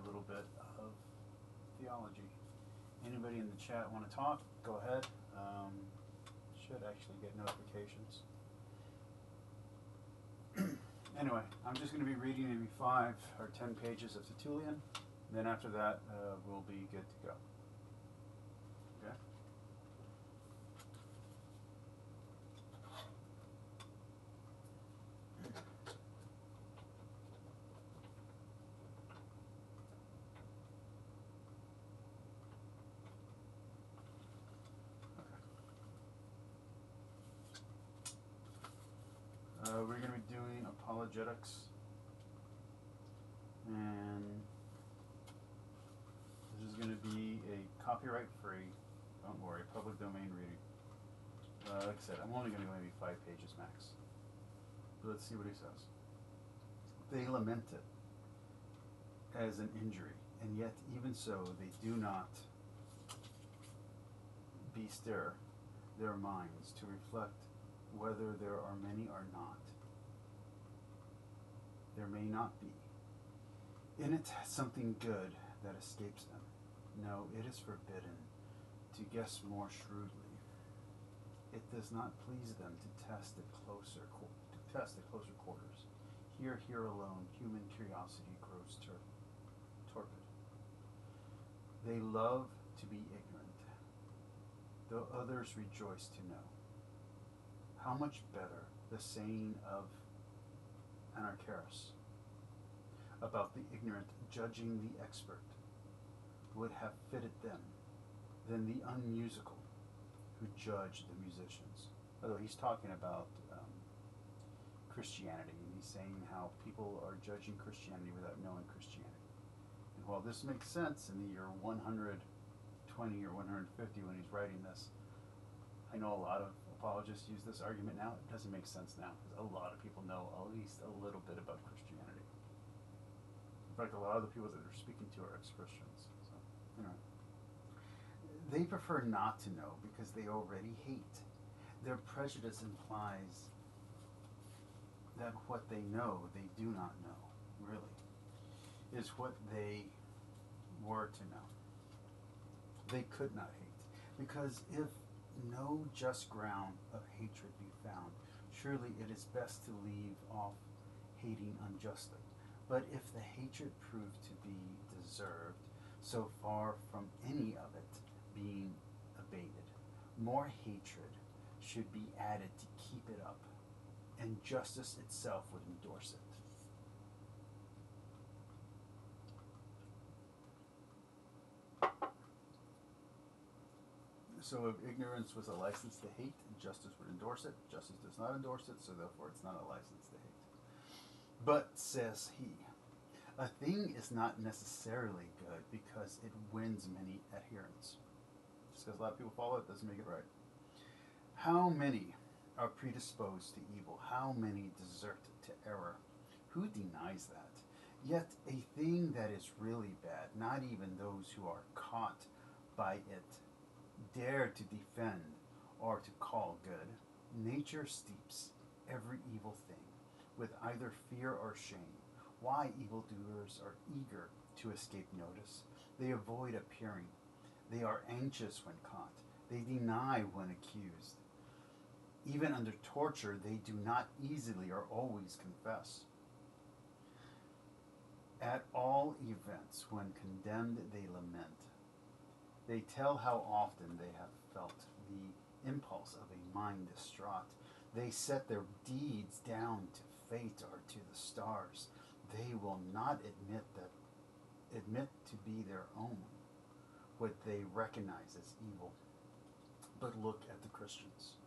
little bit of theology. Anybody in the chat want to talk? Go ahead. Should actually get notifications. Anyway, I'm just going to be reading maybe 5 or 10 pages of Tertullian. Then after that, we'll be good to go. Okay? We're going to be doing apologetics, and this is going to be a copyright-free, don't worry, public domain reading. Like I said, I'm only going to go maybe 5 pages max. But let's see what he says. They lament it as an injury, and yet even so they do not bestir their minds to reflect whether there are many or not. There may not be in it something good that escapes them. No, it is forbidden to guess more shrewdly. It does not please them to test at closer quarters. Here alone, human curiosity grows torpid. They love to be ignorant, though others rejoice to know. How much better the saying of Anarcharis about the ignorant judging the expert would have fitted them than the unmusical who judge the musicians. Although he's talking about Christianity, and he's saying how people are judging Christianity without knowing Christianity. And while this makes sense in the year 120 or 150 when he's writing this, I know a lot of apologists use this argument now. It doesn't make sense now because a lot of people know at least a little bit about Christianity. In fact, a lot of the people that they're speaking to are ex-Christians. So, anyway. They prefer not to know because they already hate. Their prejudice implies that what they know, they do not know, really, is what they were to know. They could not hate, because if no just ground of hatred be found, surely it is best to leave off hating unjustly. But if the hatred prove to be deserved, so far from any of it being abated, more hatred should be added to keep it up, and justice itself would endorse it. So if ignorance was a license to hate, justice would endorse it. Justice does not endorse it, so therefore it's not a license to hate. But, says he, a thing is not necessarily good because it wins many adherents. Just because a lot of people follow it doesn't make it right. How many are predisposed to evil? How many desert to error? Who denies that? Yet a thing that is really bad, not even those who are caught by it dare to defend or to call good. Nature steeps every evil thing with either fear or shame. Why evildoers are eager to escape notice? They avoid appearing. They are anxious when caught. They deny when accused. Even under torture, they do not easily or always confess. At all events, when condemned, they lament. They tell how often they have felt the impulse of a mind distraught. They set their deeds down to fate or to the stars. They will not admit to be their own what they recognize as evil. But look at the Christians.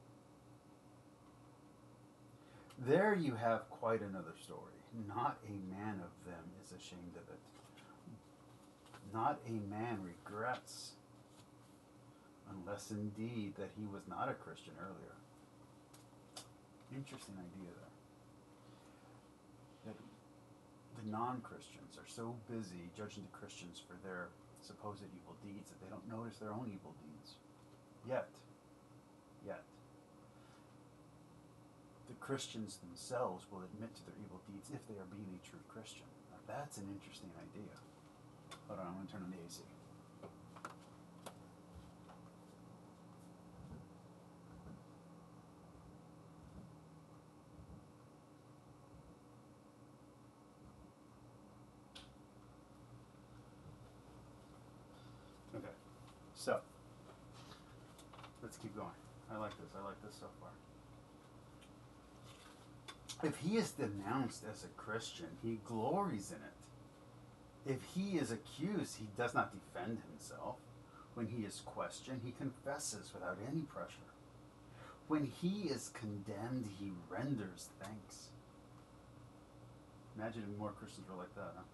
There you have quite another story. Not a man of them is ashamed of it. Not a man regrets, unless indeed that he was not a Christian earlier. Interesting idea there. That the non-Christians are so busy judging the Christians for their supposed evil deeds that they don't notice their own evil deeds. Yet, the Christians themselves will admit to their evil deeds if they are being a true Christian. Now, that's an interesting idea. going to turn on the AC. Okay, so let's keep going. I like this. I like this so far. If he is denounced as a Christian, he glories in it. If he is accused, he does not defend himself. When he is questioned, he confesses without any pressure. When he is condemned, he renders thanks. Imagine if more Christians were like that, huh?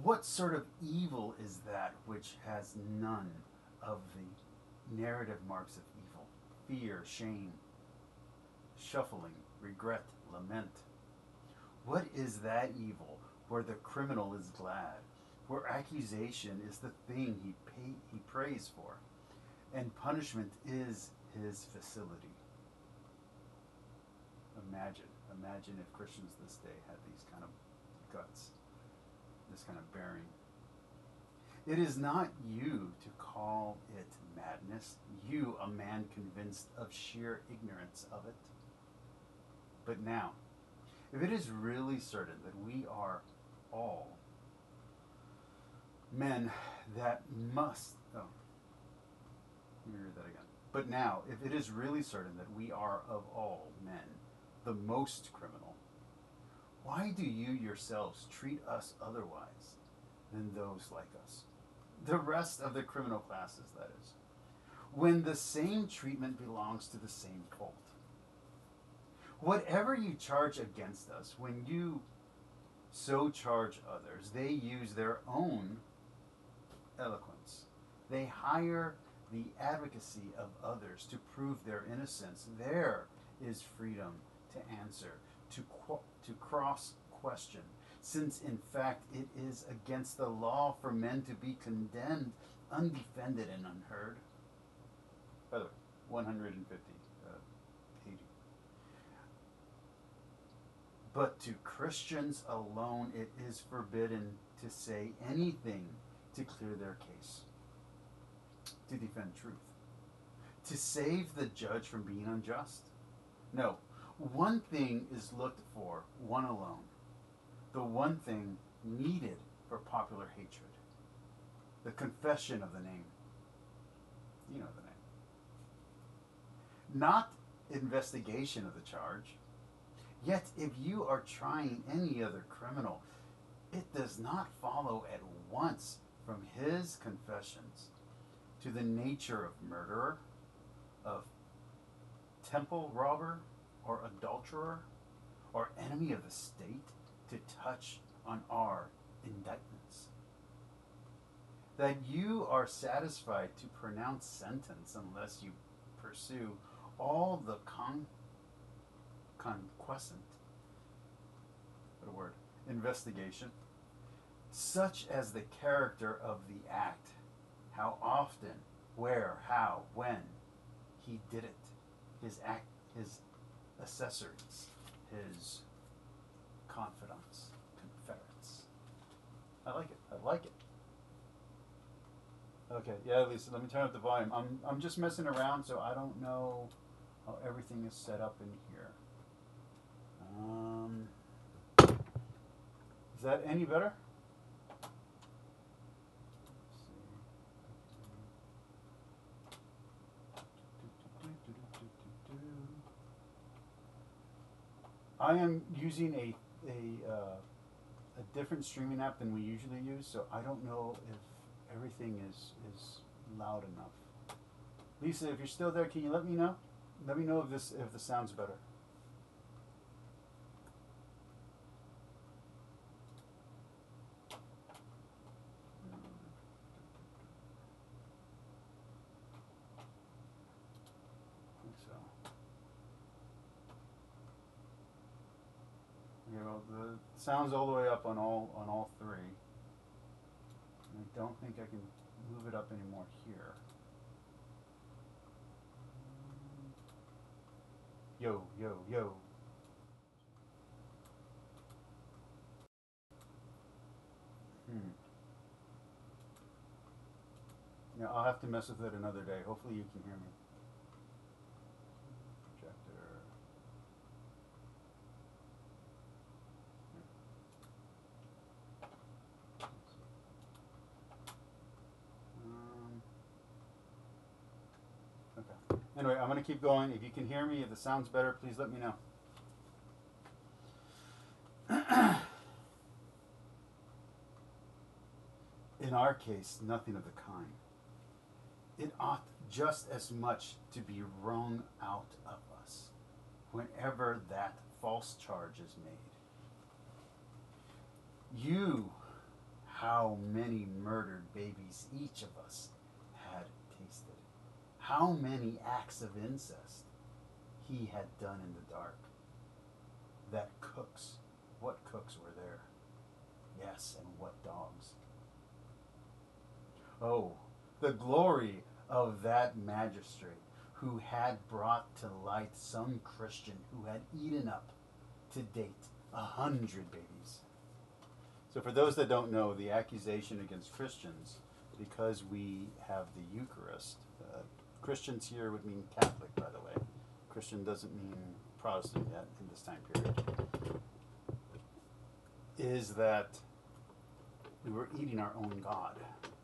What sort of evil is that which has none of the narrative marks of evil? Fear, shame, shuffling, regret, lament. What is that evil where the criminal is glad, where accusation is the thing he prays for, and punishment is his facility? Imagine if Christians this day had these kind of guts, this kind of bearing. It is not you to call it madness, you, a man convinced of sheer ignorance of it. But now, if it is really certain that we are all men that must, let me read that again. But now, if it is really certain that we are of all men the most criminal, why do you yourselves treat us otherwise than those like us? The rest of the criminal classes, that is. When the same treatment belongs to the same fault. Whatever you charge against us, when you so charge others, they use their own eloquence. They hire the advocacy of others to prove their innocence. There is freedom to answer, to cross-question, since in fact it is against the law for men to be condemned undefended and unheard. By the way, 150 AD. But to Christians alone it is forbidden to say anything to clear their case, to defend truth, to save the judge from being unjust. No, one thing is looked for, one alone, the one thing needed for popular hatred, the confession of the name. You know the name. Not investigation of the charge. Yet if you are trying any other criminal, it does not follow at once from his confessions to the nature of murderer, of temple robber, or adulterer, or enemy of the state, to touch on our indictments. That you are satisfied to pronounce sentence unless you pursue all the conquescent, what a word, investigation, such as the character of the act, how often, where, how, when he did it, his act, his accessories, his confidants, confederates. I like it. I like it. Okay, yeah, Lisa, let me turn up the volume. I'm just messing around, so I don't know how everything is set up in here. Is that any better? I am using a different streaming app than we usually use, so I don't know if everything is loud enough. Lisa, if you're still there, can you let me know? Let me know if the sound's better. Well, the sound's all the way up on all three. And I don't think I can move it up anymore here. Yo, yo, yo. Yeah, I'll have to mess with it another day. Hopefully you can hear me. Projector. Okay. Anyway, I'm going to keep going. If you can hear me, if the sound's better, please let me know. In our case, nothing of the kind. It ought just as much to be wrung out of us whenever that false charge is made. You, how many murdered babies each of us had tasted. How many acts of incest he had done in the dark. That cooks, what cooks were there? Yes, and what dogs. Oh, the glory of that magistrate who had brought to light some Christian who had eaten up, to date, 100 babies. So for those that don't know, the accusation against Christians, because we have the Eucharist, Christians here would mean Catholic, by the way. Christian doesn't mean Protestant yet in this time period, is that we were eating our own God.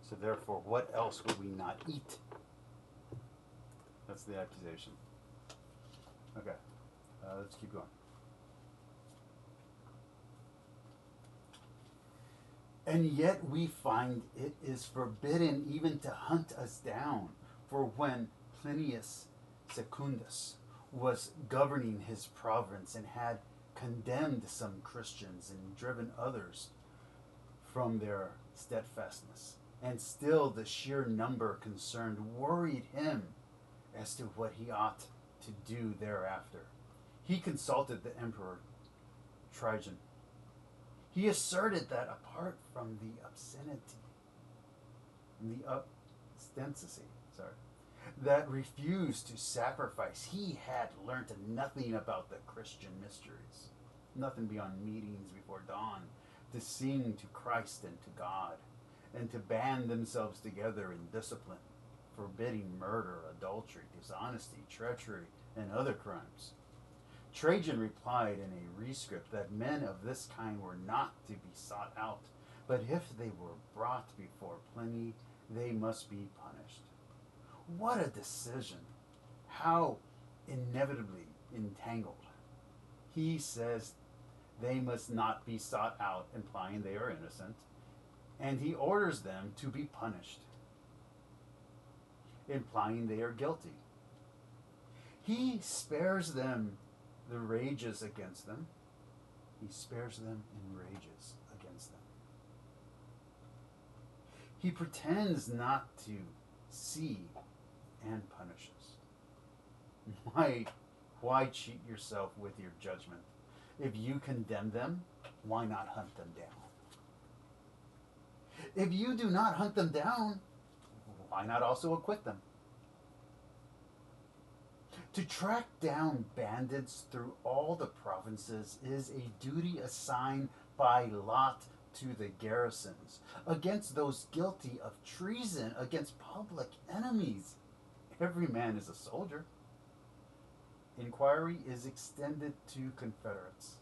So therefore, what else would we not eat? That's the accusation. Okay, let's keep going. And yet we find it is forbidden even to hunt us down. For when Plinius Secundus was governing his province and had condemned some Christians and driven others from their steadfastness, and still the sheer number concerned worried him as to what he ought to do thereafter, he consulted the Emperor Trajan. He asserted that apart from the obscenity, the obstinacy, that refused to sacrifice, he had learnt nothing about the Christian mysteries, nothing beyond meetings before dawn, to sing to Christ and to God, and to band themselves together in discipline, forbidding murder, adultery, dishonesty, treachery, and other crimes. Trajan replied in a rescript that men of this kind were not to be sought out, but if they were brought before Pliny, they must be punished. What a decision! How inevitably entangled. He says they must not be sought out, implying they are innocent, and he orders them to be punished, implying they are guilty. He spares them the rages against them. He spares them in rages against them. He pretends not to see and punishes. Why cheat yourself with your judgment? If you condemn them, why not hunt them down? If you do not hunt them down, why not also acquit them? To track down bandits through all the provinces is a duty assigned by lot to the garrisons against those guilty of treason against public enemies. Every man is a soldier. Inquiry is extended to confederates,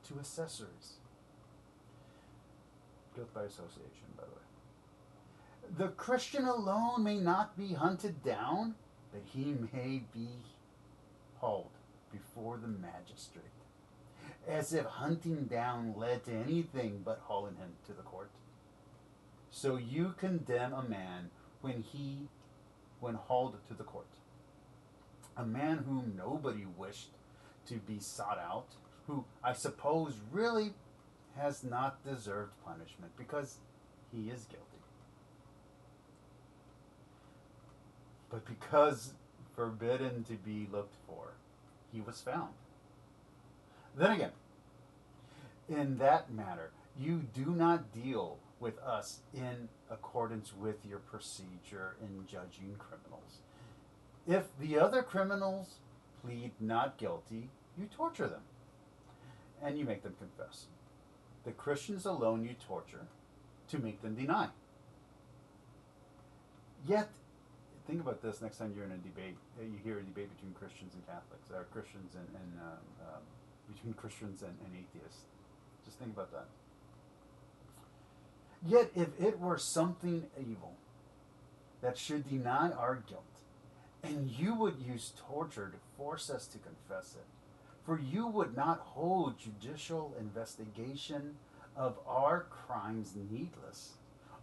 to assessors. Guilt by association, by the way. The Christian alone may not be hunted down, but he may be hauled before the magistrate, as if hunting down led to anything but hauling him to the court. So you condemn a man when hauled to the court, a man whom nobody wished to be sought out, who I suppose really has not deserved punishment because he is guilty. But because forbidden to be looked for, he was found. Then again, in that matter, you do not deal with us in accordance with your procedure in judging criminals. If the other criminals plead not guilty, you torture them and you make them confess. The Christians alone you torture to make them deny. Yet, think about this next time you're in a debate. You hear a debate between Christians and Catholics, or Christians and between Christians and atheists. Just think about that. Yet, if it were something evil that should deny our guilt, and you would use torture to force us to confess it, for you would not hold judicial investigation of our crimes needless,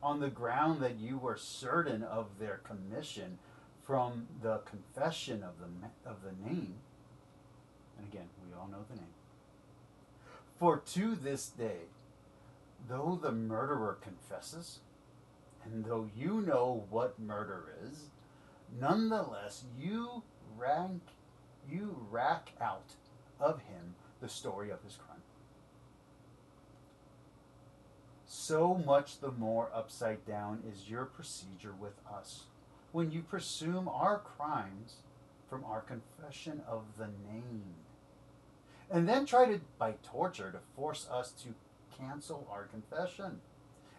on the ground that you were certain of their commission from the confession of the name. And again, we all know the name. For to this day, though the murderer confesses, and though you know what murder is, nonetheless you rack out of him the story of his crime. So much the more upside down is your procedure with us, when you presume our crimes from our confession of the name, and then try to, by torture, to force us to cancel our confession,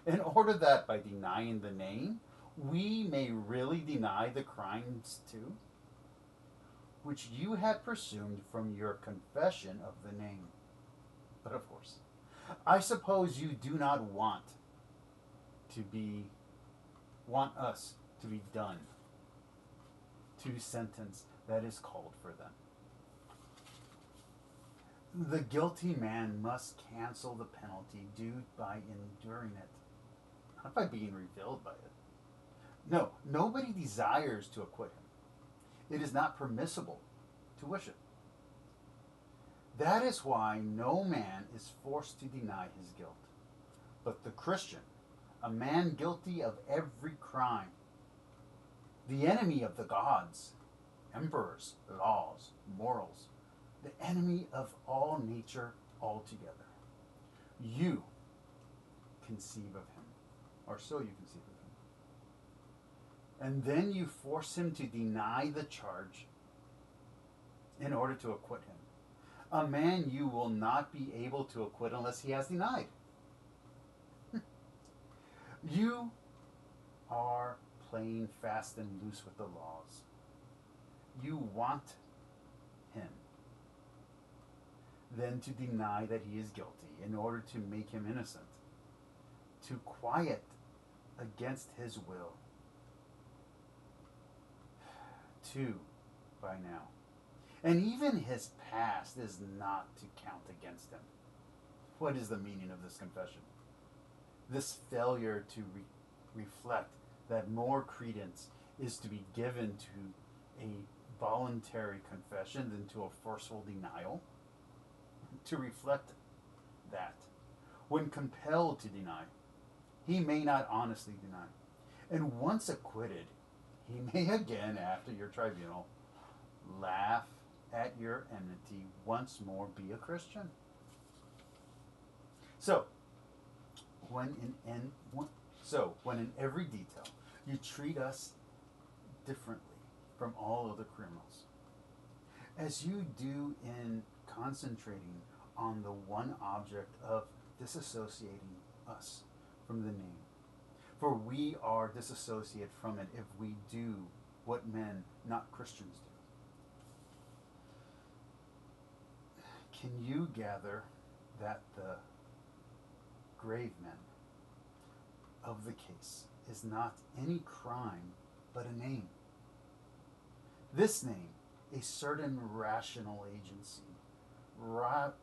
in order that by denying the name, we may really deny the crimes too, which you had presumed from your confession of the name. But of course, I suppose you do not want us to be done to sentence that is called for them. The guilty man must cancel the penalty due by enduring it, not by being revealed by it. No, nobody desires to acquit him. It is not permissible to wish it. That is why no man is forced to deny his guilt. But the Christian, a man guilty of every crime, the enemy of the gods, emperors, laws, morals, the enemy of all nature altogether, you conceive of him, or so you conceive of him. And then you force him to deny the charge in order to acquit him. A man you will not be able to acquit unless he has denied. You are playing fast and loose with the laws. You want him then to deny that he is guilty in order to make him innocent, to quiet against his will. 2 by now. And even his past is not to count against him. What is the meaning of this confession? This failure to reflect that more credence is to be given to a voluntary confession than to a forceful denial. To reflect that, when compelled to deny, he may not honestly deny. And once acquitted, he may again, after your tribunal, laugh at your enmity, once more be a Christian. So, when in every detail you treat us differently from all other criminals, as you do in concentrating on the one object of disassociating us from the name, for we are disassociated from it if we do what men not Christians do. Can you gather that the grave men of the case is not any crime but a name? This name, a certain rational agency, rival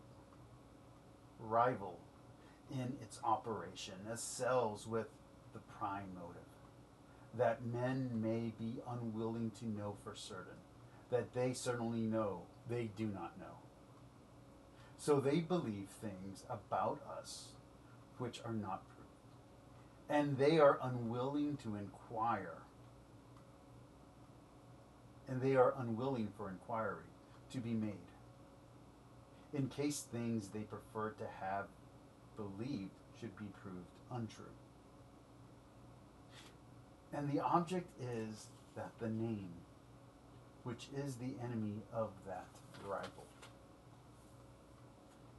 in its operation, as cells with the prime motive, that men may be unwilling to know for certain, that they certainly know they do not know. So they believe things about us which are not proved, and they are unwilling to inquire, and they are unwilling for inquiry to be made, in case things they prefer to have believed should be proved untrue. And the object is that the name, which is the enemy of that rival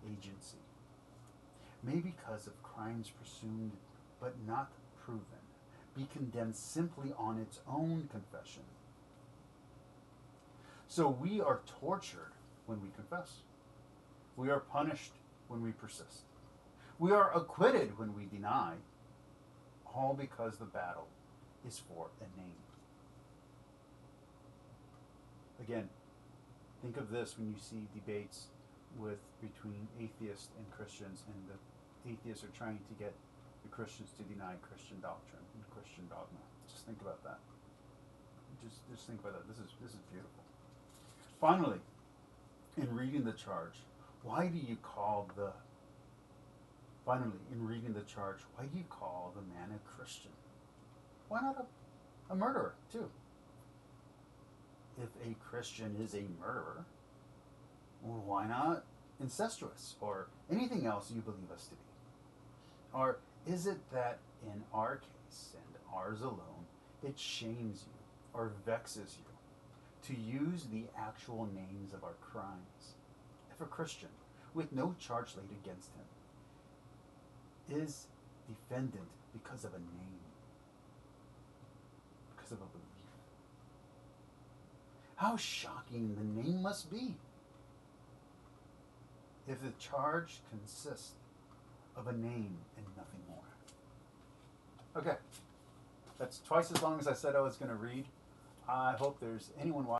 agency, may, because of crimes presumed but not proven, be condemned simply on its own confession. So we are tortured when we confess. We are punished when we persist. We are acquitted when we deny, all because the battle is for a name. Again, think of this when you see debates between atheists and Christians, and the atheists are trying to get the Christians to deny Christian doctrine and Christian dogma. Just think about that. Just think about that. This is beautiful. Finally, in reading the charge, why do you call the man a Christian? Why not a murderer too? If a Christian is a murderer, well, why not incestuous or anything else you believe us to be? Or is it that in our case and ours alone, it shames you or vexes you to use the actual names of our crimes? If a Christian, with no charge laid against him, is defendant because of a name, because of a belief, how shocking the name must be if the charge consists of a name and nothing more. Okay, that's twice as long as I said I was going to read. I hope there's anyone watching